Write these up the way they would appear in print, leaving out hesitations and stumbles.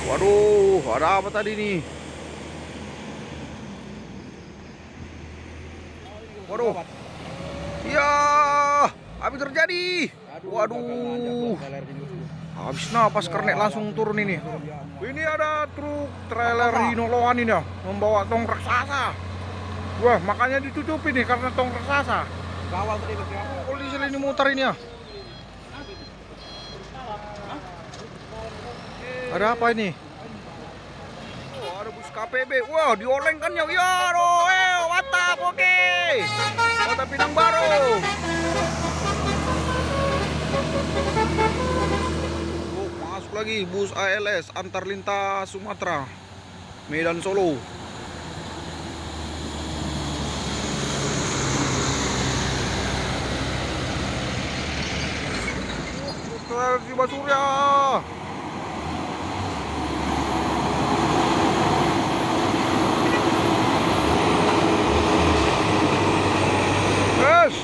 Waduh, ada apa tadi nih? Waduh, iya, apa terjadi? Waduh, habis napas kernet langsung turun ini. Ini ada truk trailer Hino Loan ini ya, membawa tong raksasa. Wah, makanya ditutupi nih karena tong raksasa. Kawal tadi Polisi ini muter ini ya. Ada apa ini? Oh, ada bus KPB. Wah, diolengkan ya. Ya, mantap, oke. Kota Pinang Baru. Oh, masuk lagi bus ALS antar lintas Sumatera, Medan Solo. Di Basurya. Yes.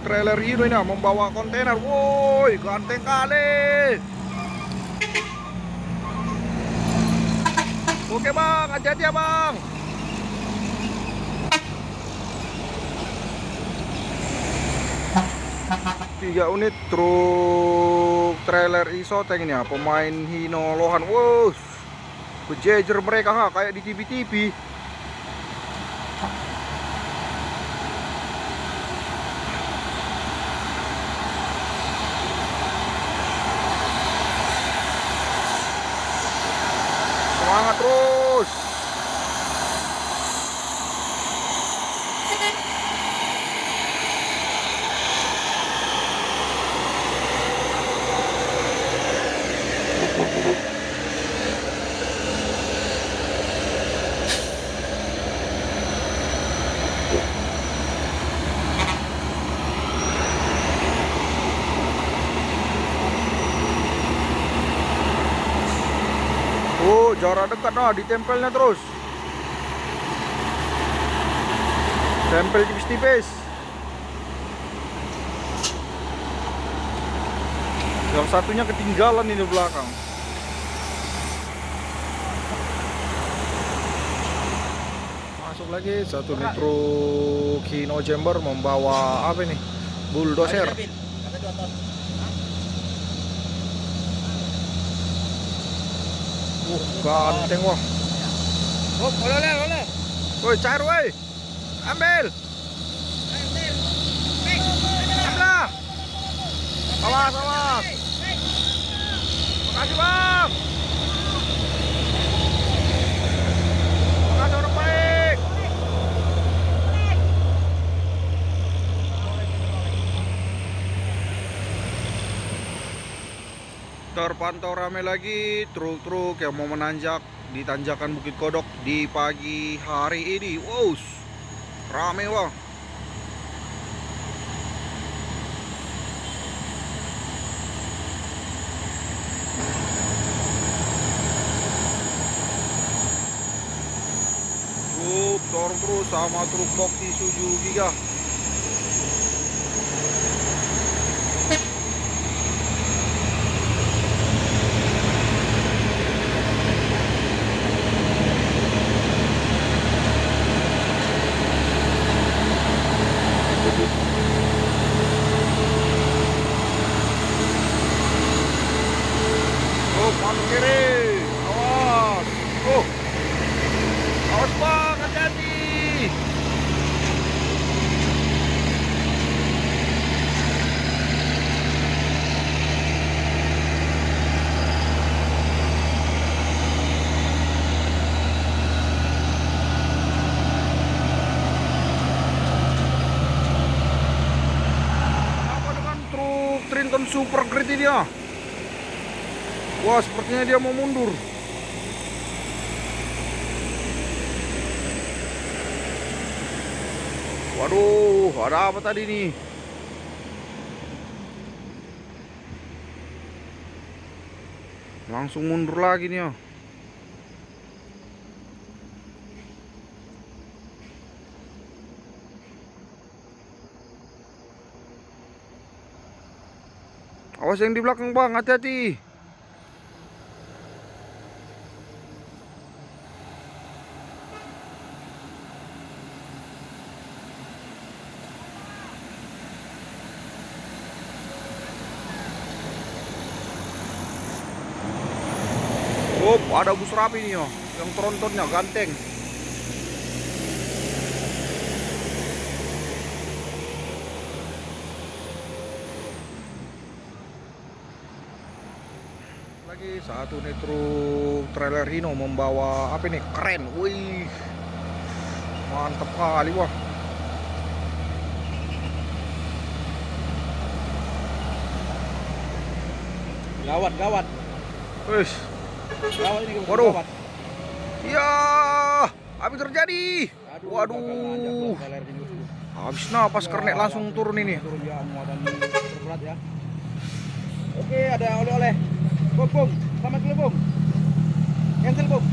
Trailer Hino ini membawa kontainer. Woi, ganteng kali. Oke bang, hati-hati ya bang. Tiga unit truk trailer Isoteng ini ya, pemain Hino Lohan. Wow, berjejer mereka ha, kayak di TV-TV. Semangat terus. Oh, jarak dekat nah, ditempelnya terus. Tempel tipis-tipis. Yang satunya ketinggalan ini belakang. Masuk lagi satu nih truk Hino Jember membawa apa ini? Bulldozer. Ganteng wah. Oh, boleh. Woi, cair woi. Ambil. Ambil. Awas. Makasih bang. Makasih orang baik. Terpantau ramai lagi truk-truk yang mau menanjak di tanjakan Bukit Kodok di pagi hari ini. Wow, rame wah. Dorong terus sama truk box di Suju Giga. Oh, kanan kiri, awas. Oh, awas bang, hati-hati. Apa dengan truk Trinton Super Great ini ya? Wah, sepertinya dia mau mundur. Waduh, ada apa tadi nih? Langsung mundur lagi nih ya. Awas yang di belakang bang, hati-hati. Oh, ada bus rapi nih oh, yang trontonnya ganteng. Lagi satu nih truk trailer Hino membawa apa nih, keren, wih, mantep kali wah. Gawat, gawat. Wih, Gawat ini. Waduh. Gawat. ya, apa terjadi? Waduh, habis napas kernet langsung turun ini. Turun ya, muatan terberat ya. Oke, ada oleh-oleh. Bung, bung, selamat dulu bung. Cancel bung.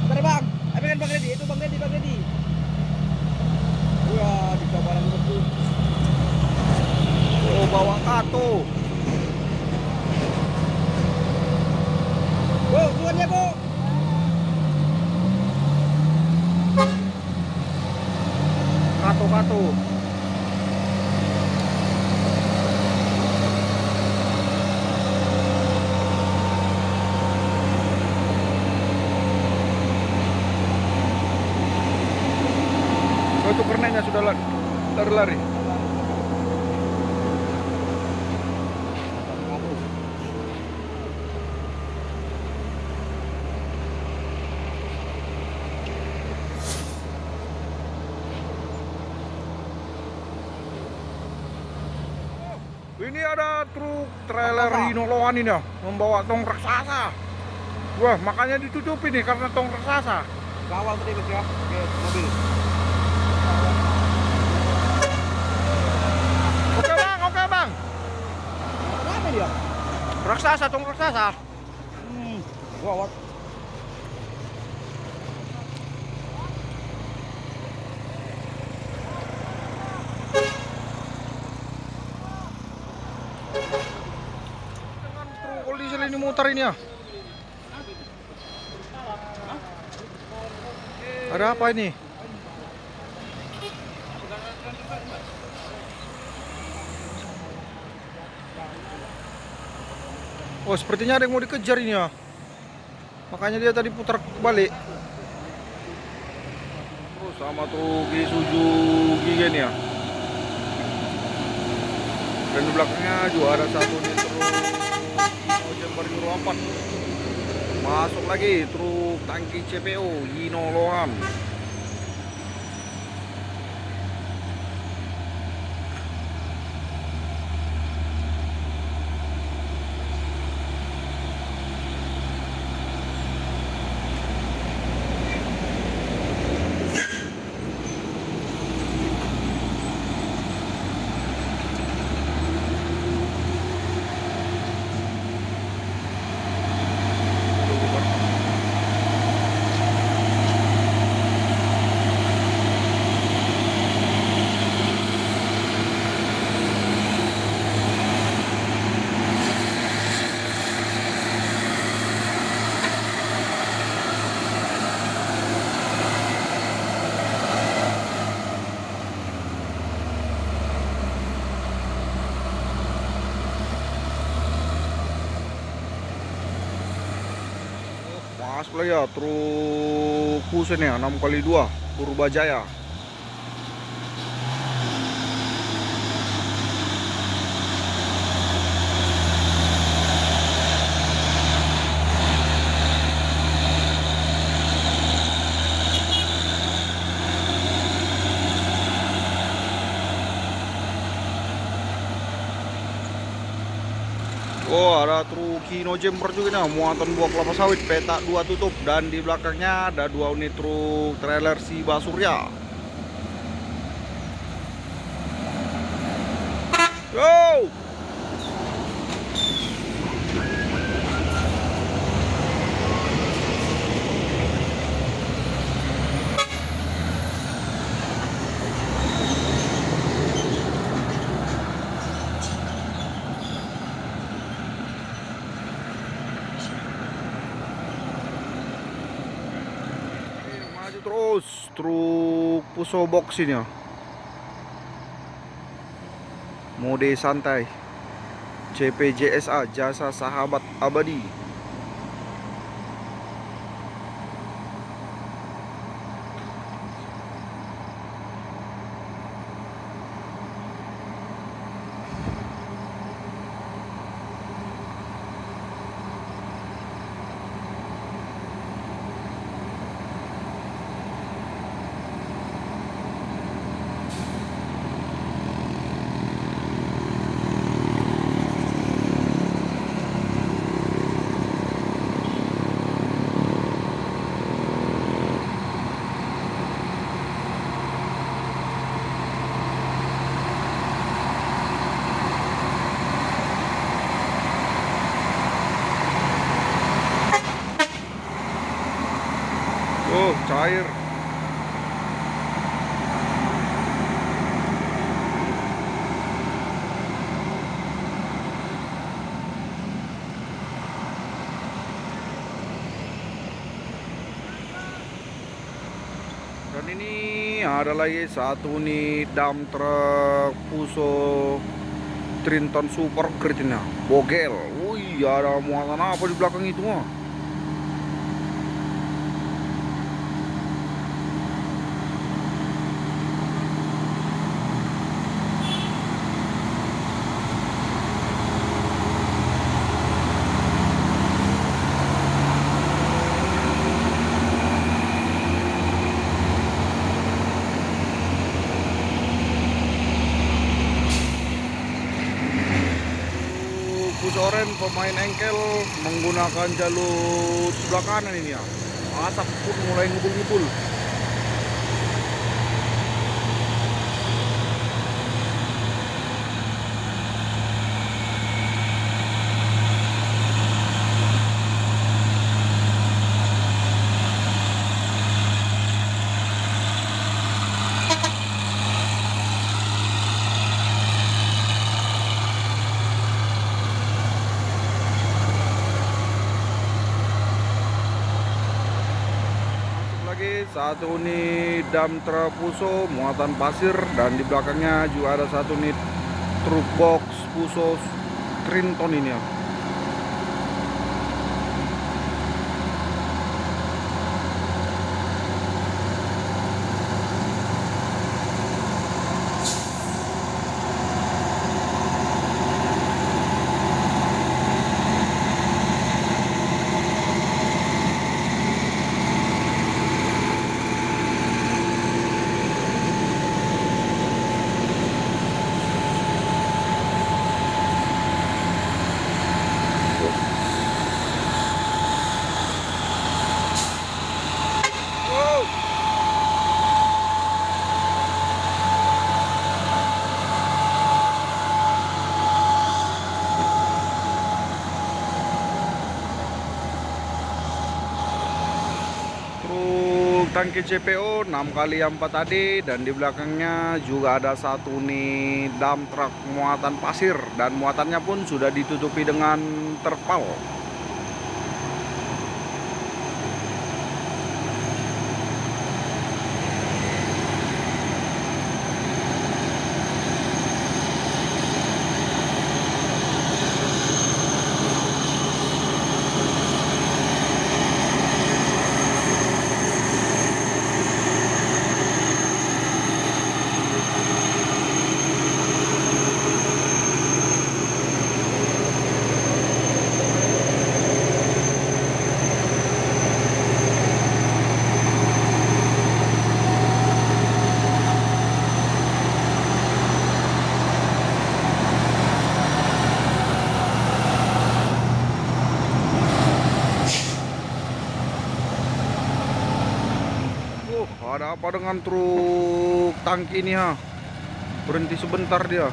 Bentar bang, kan bang Reddy, itu bang Reddy, bang Reddy. Wah, dicoba lagi betul. Oh, bawa kato. Bu, turun ya bu. Kato. Oh, itu kernetnya sudah lari-lari. Ini ada truk trailer Hino Lohan ini ya, membawa tong raksasa. Wah, makanya ditutupi nih karena tong raksasa. Kawal tadi bos ya, ke mobil. Oke bang. Apa dia? Raksasa, tong raksasa. Gawat. Dengan truk oli diesel ini muter ini ya. Ada apa ini? Oh, sepertinya ada yang mau dikejar ini ya. Makanya dia tadi putar balik. Oh, sama truk Suzuki gini ya. Dan di belakangnya juga ada satu nih truk Hino Jember Euro 4. Masuk lagi truk tangki CPO Hino Lohan. Masuk lagi ya truk Fusen ya 6x2 Purbajaya. Oh, ada truk Hino Jember juga nih, muatan buah kelapa sawit, petak 2 tutup, dan di belakangnya ada 2 unit truk trailer Siba Surya. Go! terus truk Puso Box ini ya. Mode santai. CPJSA, jasa sahabat abadi. Oh, cair. Dan ini ada lagi satu nih dump truck Puso Trinton Super Gridnya bogel. Wih, ada muatan apa di belakang itu mah? Oren pemain engkel menggunakan jalur sebelah kanan ini ya. Asap pun mulai ngubul-ngubul. Satu unit dump truck Puso muatan pasir, dan di belakangnya juga ada satu unit truk box Puso Trinton ini ya. Tangki CPO 6x4 tadi, dan di belakangnya juga ada satu nih dump truck muatan pasir, dan muatannya pun sudah ditutupi dengan terpal. Ada apa dengan truk tangki ini ha? Berhenti sebentar dia.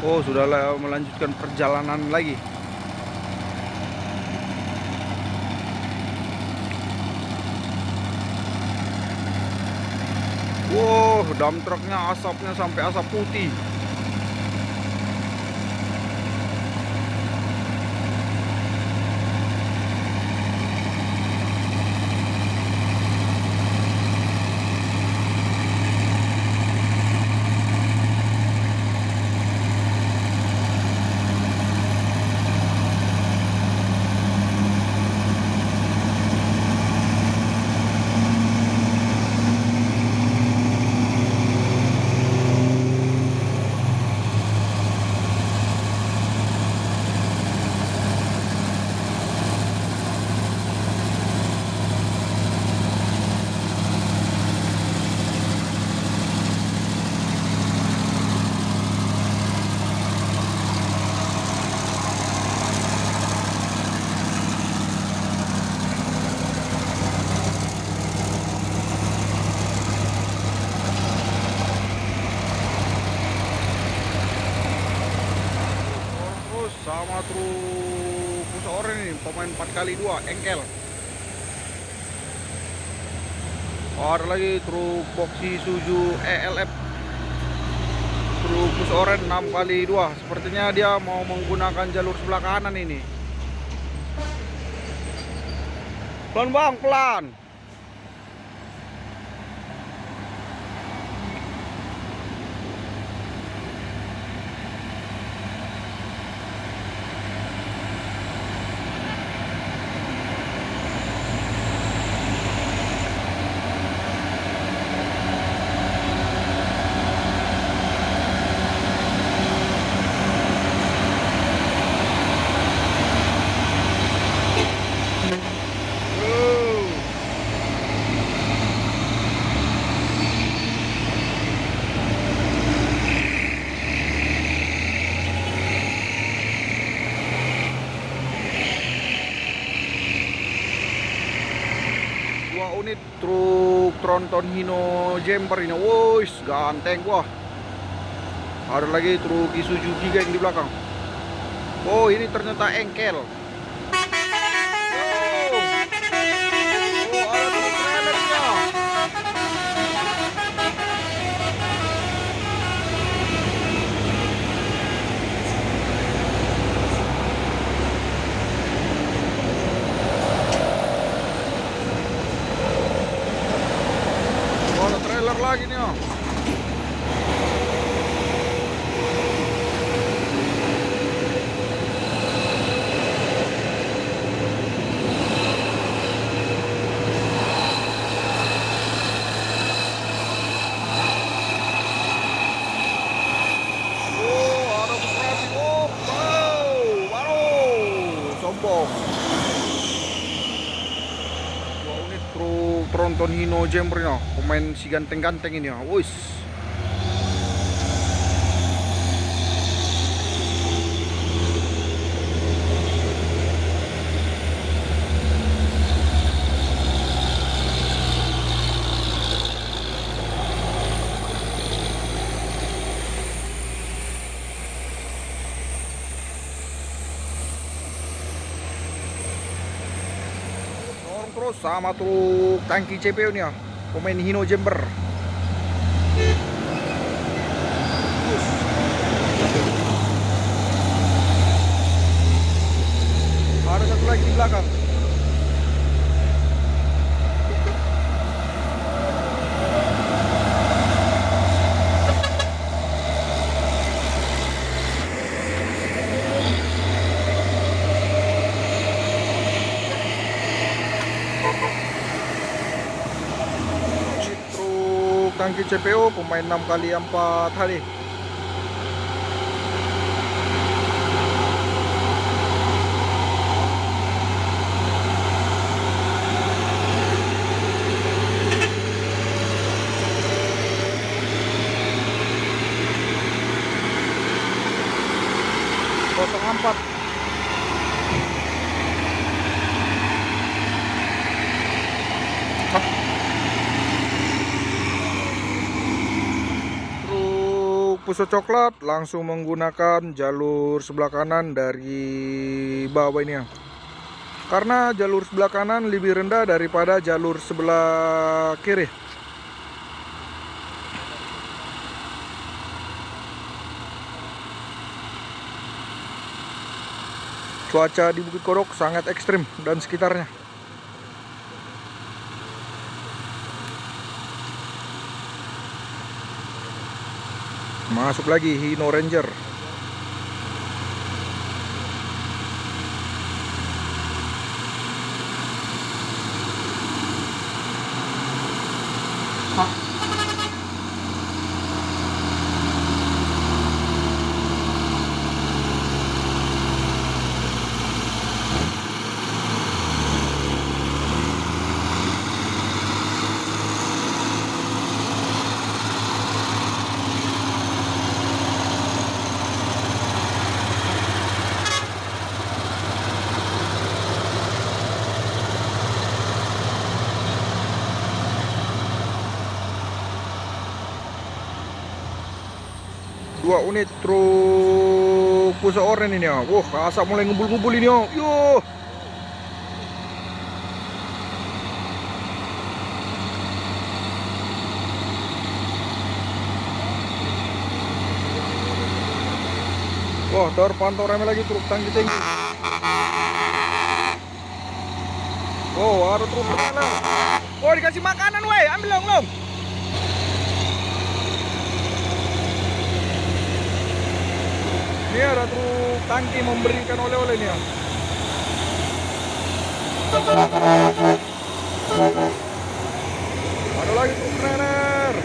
Oh, sudah melanjutkan perjalanan lagi. Wow, dump truknya asapnya sampai asap putih. ini, pemain 4x2 engkel. Ada lagi truk box Isuzu ELF, truk bus oren 6x2. Sepertinya dia mau menggunakan jalur sebelah kanan ini. Pelan bang, pelan. Unit truk tronton Hino jumper ini, woi ganteng wah. Ada lagi truk Isuzu Giga yang di belakang. Oh ini ternyata engkel. Oh, ada truk trailernya. Ada trailer lagi nih. Dua unit truk tronton Hino jumper ya, pemain si ganteng-ganteng ini ya, wis. Terus sama truk tangki CPU nih ya, pemain Hino jumper. Ada satu lagi di belakang. Tangki CPU pemain 6x4 HD. Kosong 4. Pusat coklat langsung menggunakan jalur sebelah kanan dari bawah ini ya, karena jalur sebelah kanan lebih rendah daripada jalur sebelah kiri. Cuaca di Bukit Kodok sangat ekstrim dan sekitarnya. Masuk lagi Hino Ranger. Dua unit truk pusat oren ini ya. Wah, asap mulai ngumpul-ngumpul ini ya. Yo. terpantau rame lagi truk tangki tinggi. Oh, ada truk trailer. Oh, dikasih makanan, woi. Ambil dong. Ini ada truk tangki memberikan oleh-oleh nih ya. Ada lagi truk trailer.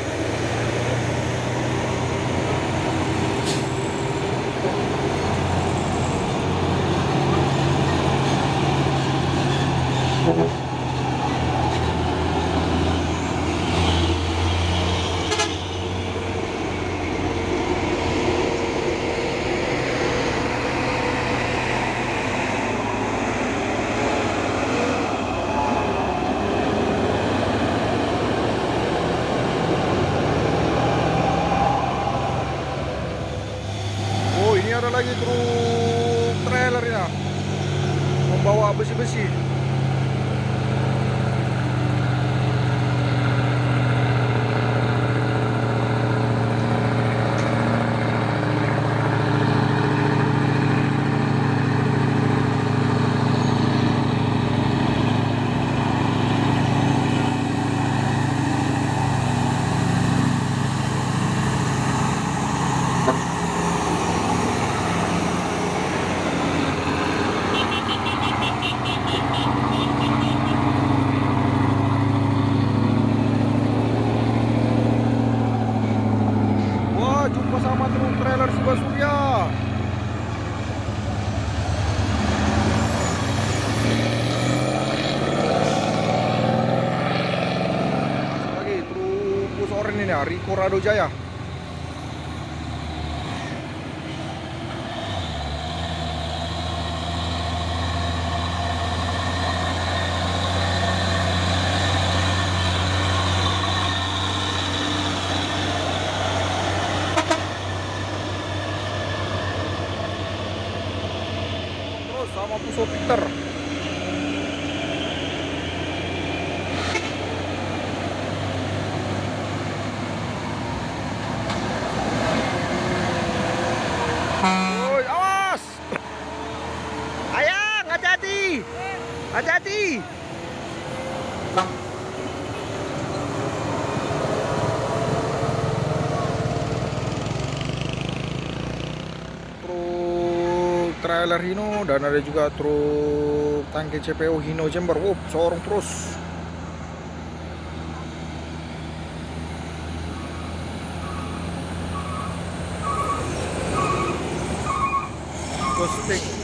Oh, ini ada lagi truk trailer ya, membawa besi-besi. Wah, jumpa sama truk trailer Siba Surya. Lagi truk bus oranye ini ya, Riko Rado Jaya. Terus sama Puso Peter. Woi, awas! Ayang, hati-hati! Hati-hati! Truk trailer Hino dan ada juga truk tangki CPO Hino Jember. Wup, sorong terus. Gostik.